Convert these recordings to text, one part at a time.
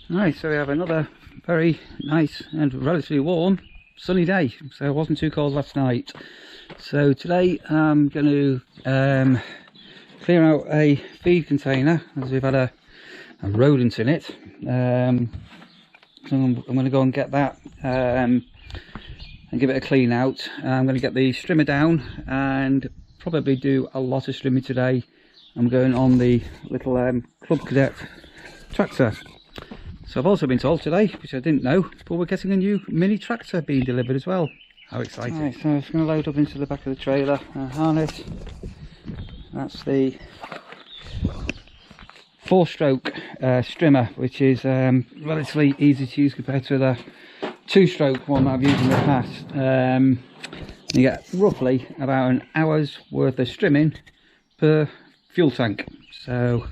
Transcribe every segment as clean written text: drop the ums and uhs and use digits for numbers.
Right, so we have another very nice and relatively warm sunny day, so it wasn't too cold last night. So today I'm going to clear out a feed container as we've had a rodent in it. So I'm going to go and get that and give it a clean out. I'm going to get the strimmer down and probably do a lot of strimming today. I'm going on the little Club Cadet tractor. So I've also been told today, which I didn't know, but we're getting a new mini tractor being delivered as well. How exciting. Right, so I'm just going to load up into the back of the trailer harness. That's the 4-stroke strimmer, which is relatively easy to use compared to the 2-stroke one that I've used in the past. You get roughly about an hour's worth of strimming per fuel tank. So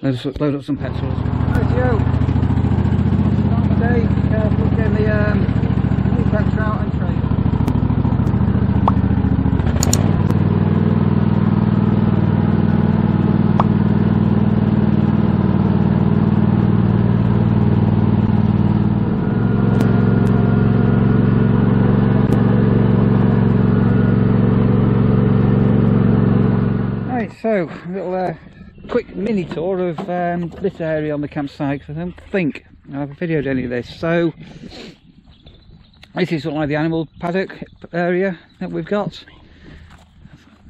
let's load up some petrol. Rightio, start the day, getting the new tractor out and trailer. Right, so a little quick mini tour of this area on the campsite, because I don't think I've videoed any of this. So this is sort of like the animal paddock area that we've got.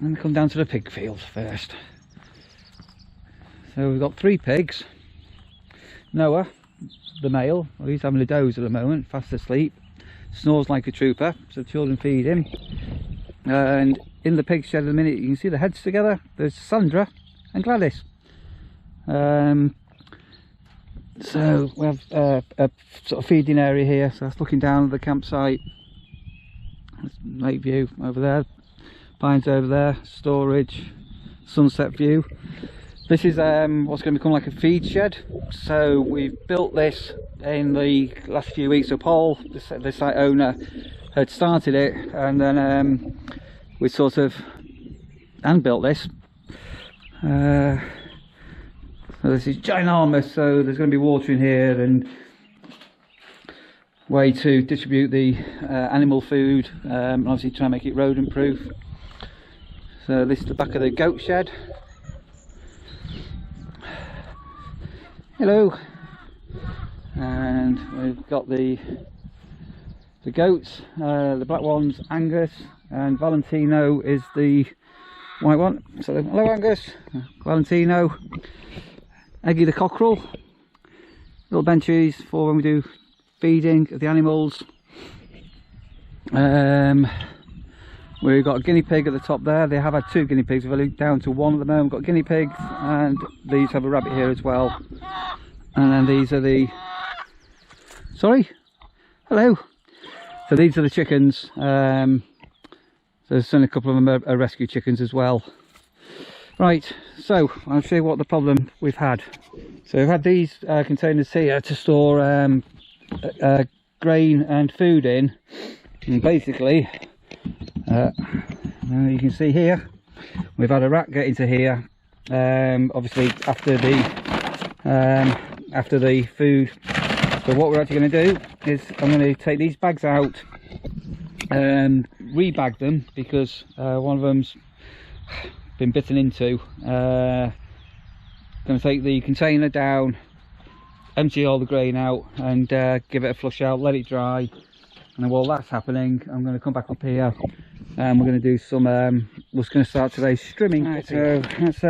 Let me come down to the pig field first. So we've got 3 pigs. Noah, the male, well, he's having a doze at the moment, fast asleep, snores like a trooper, so the children feed him. And in the pig shed at the minute, you can see the heads together. There's Sandra and Gladys. So we have a sort of feeding area here, so that's looking down at the campsite. That's lake view over there, pines over there, storage, sunset view. This is what's going to become like a feed shed. So we've built this in the last few weeks. So Paul, the site owner, had started it, and then we sort of hand built this. So this is ginormous, so there's going to be water in here and way to distribute the animal food, and obviously try and make it rodent proof. So this is the back of the goat shed. Hello. And we've got the goats, the black one's Angus, and Valentino is the white one. So hello Angus, Valentino, Eggy the cockerel, little benches for when we do feeding of the animals. We've got a guinea pig at the top there. They have had 2 guinea pigs, we've only down to 1 at the moment. We've got guinea pigs, and these have a rabbit here as well. And then these are the, sorry, hello. So these are the chickens. So there's only a couple of them are rescue chickens as well. Right, so I'll show you what the problem we've had. So we've had these containers here to store grain and food in, and basically you can see here we've had a rat get into here, obviously after the food. So what we're actually going to do is I'm going to take these bags out and rebag them, because one of them's been bitten into. Going to take the container down, empty all the grain out, and give it a flush out, let it dry. And while that's happening, I'm going to come back up here and we're going to do some we're going to start today's strimming. Right, so that's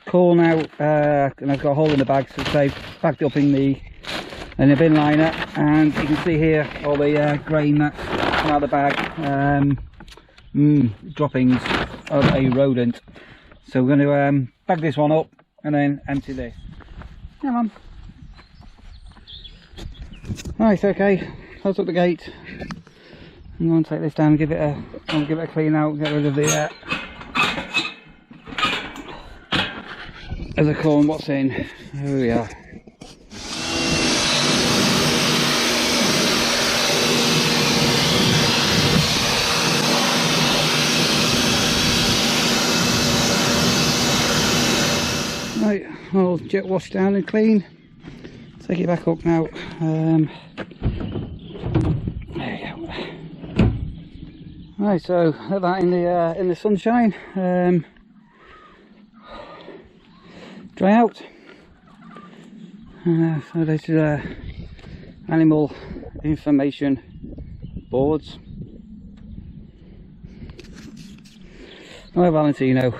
corn out, and I've got a hole in the bag, so they've bagged up in the bin liner, and you can see here all the grain that's come out of the bag, droppings of a rodent. So we're going to bag this one up and then empty this. Come on. Right, okay, close up the gate. I'm going to take this down and give it a clean out, get rid of the corn, what's in. Here we are. Right, all jet washed down and clean. Take it back up now. There you go. Right, so look at that in the sunshine. Dry out. So this is animal information boards. Hi Valentino,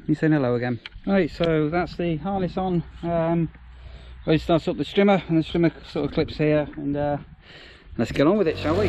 you saying hello again. Right, so that's the harness on. Ready to start up the strimmer, and the strimmer sort of clips here, and let's get on with it, shall we?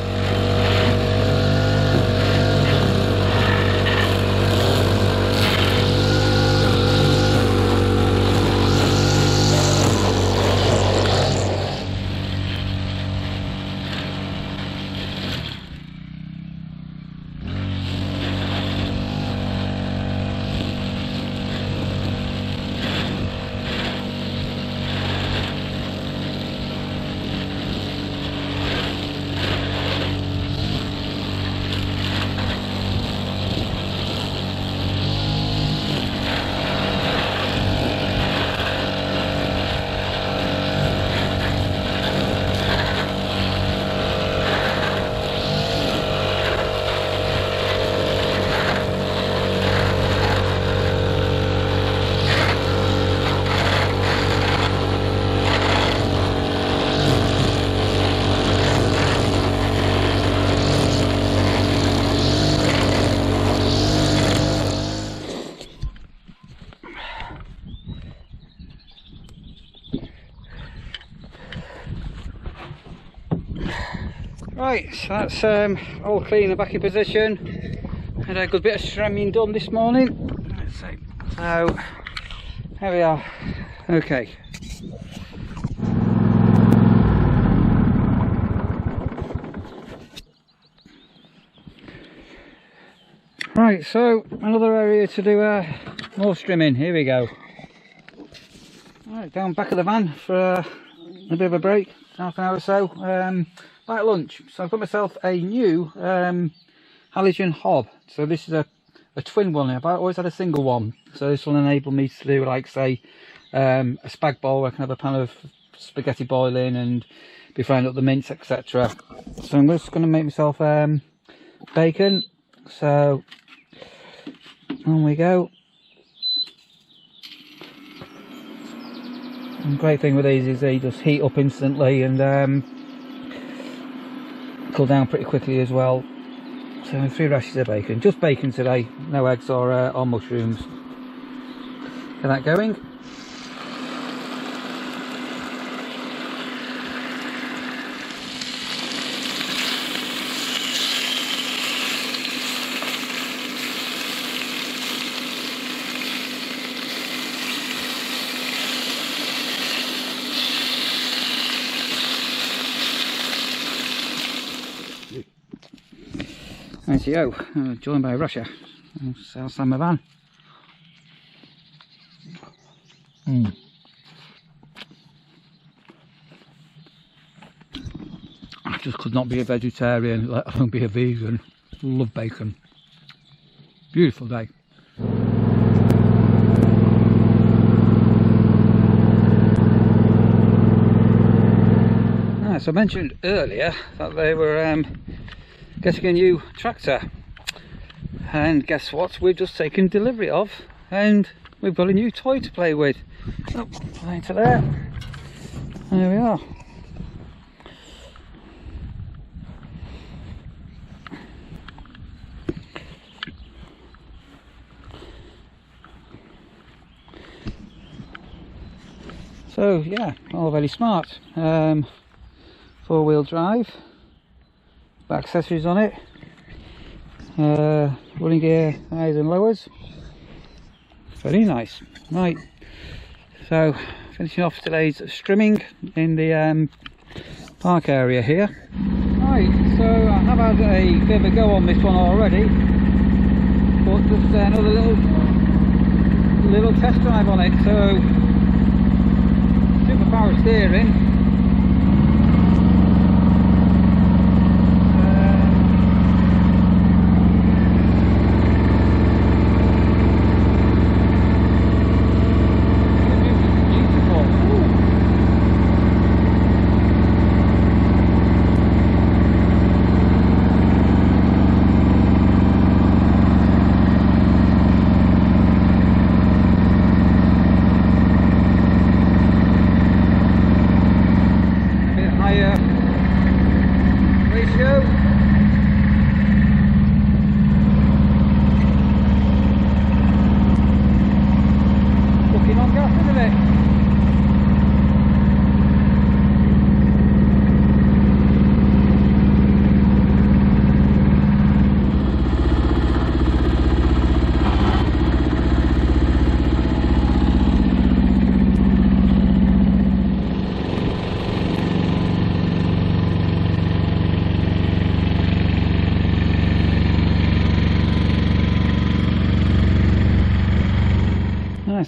Right, so that's all clean and back in position. Had a good bit of strimming done this morning. Let's see. So here we are. Okay. Right, so another area to do more strimming. Here we go. Right, down back of the van for a bit of a break, half an hour or so. Like lunch, so I've got myself a new halogen hob. So this is a twin one. I've always had a single one, so this will enable me to do, like, say, a spag bowl where I can have a pan of spaghetti boiling and be frying up the mince, etc. So I'm just going to make myself bacon. So on we go. And the great thing with these is they just heat up instantly and cool down pretty quickly as well. So 3 rashers of bacon, just bacon today, no eggs or mushrooms. Get that going. There you go, joined by Russia. Outside my van. I just could not be a vegetarian, let alone be a vegan. Love bacon. Beautiful day. As I mentioned earlier that they were getting a new tractor, and guess what, we've just taken delivery of, and we've got a new toy to play with. Oh, play into there. There we are. So yeah, all very smart. 4-wheel drive. Accessories on it, running gear, highs and lowers, very nice. Right, so finishing off today's strimming in the park area here. Right, so I have had a bit of a go on this one already, but just another little test drive on it. So super power steering.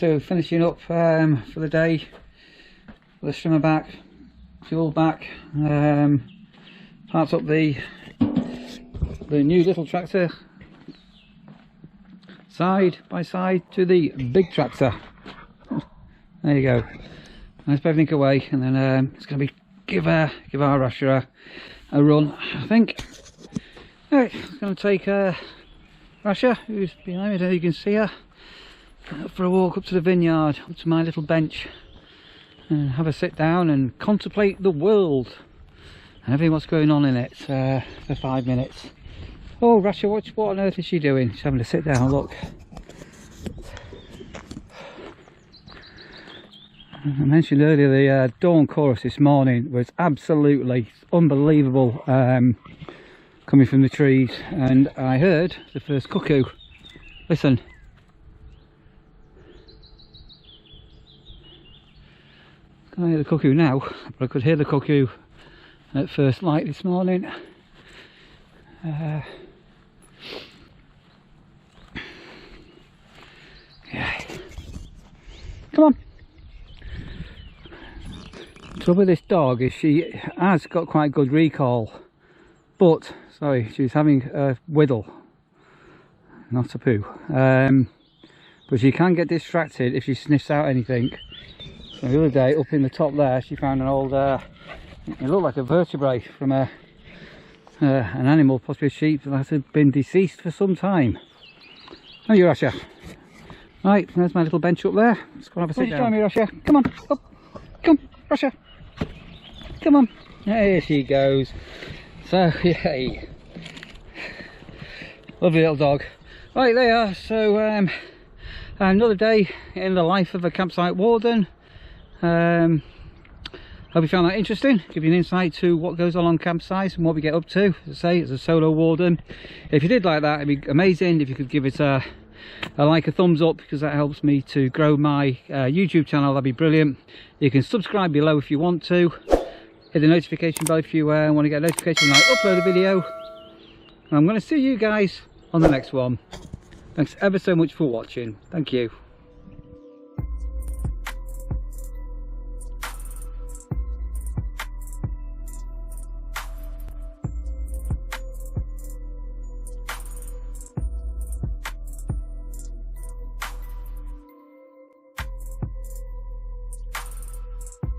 so finishing up for the day. The strimmer back, fuel back, parts up the new little tractor side by side to the big tractor. There you go. Nice everything away, and then it's going to be give our Rasher a run. I think. Right, it's going to take Rasher, who's behind me there. You can see her, for a walk up to the vineyard, up to my little bench, and have a sit down and contemplate the world and everything what's going on in it for 5 minutes. Oh, Rasher, what on earth is she doing? She's having to sit down. Look. I mentioned earlier the dawn chorus this morning was absolutely unbelievable, coming from the trees, and I heard the first cuckoo. Listen. I can't hear the cuckoo now, but I could hear the cuckoo at first light this morning. Yeah. Come on. The trouble with this dog is she has got quite good recall, but sorry, she's having a whittle, not a poo. But she can get distracted if she sniffs out anything. So the other day, up in the top there, she found an old, it looked like a vertebrae from an animal, possibly a sheep, that had been deceased for some time. Oh, you, Rasher. Right, there's my little bench up there. Let's go and have a sit down. Join me, Rasher. Come on, up. Come, Rasher. Come on. There she goes. So, yay. Lovely little dog. Right, there you are. So, another day in the life of a campsite warden. Hope you found that interesting. Give you an insight to what goes on campsites and what we get up to. As I say, as a solo warden. If you did like that, it'd be amazing if you could give it a thumbs up, because that helps me to grow my YouTube channel. That'd be brilliant. You can subscribe below if you want to. Hit the notification bell if you want to get a notification when I upload a video. And I'm going to see you guys on the next one. Thanks ever so much for watching. Thank you.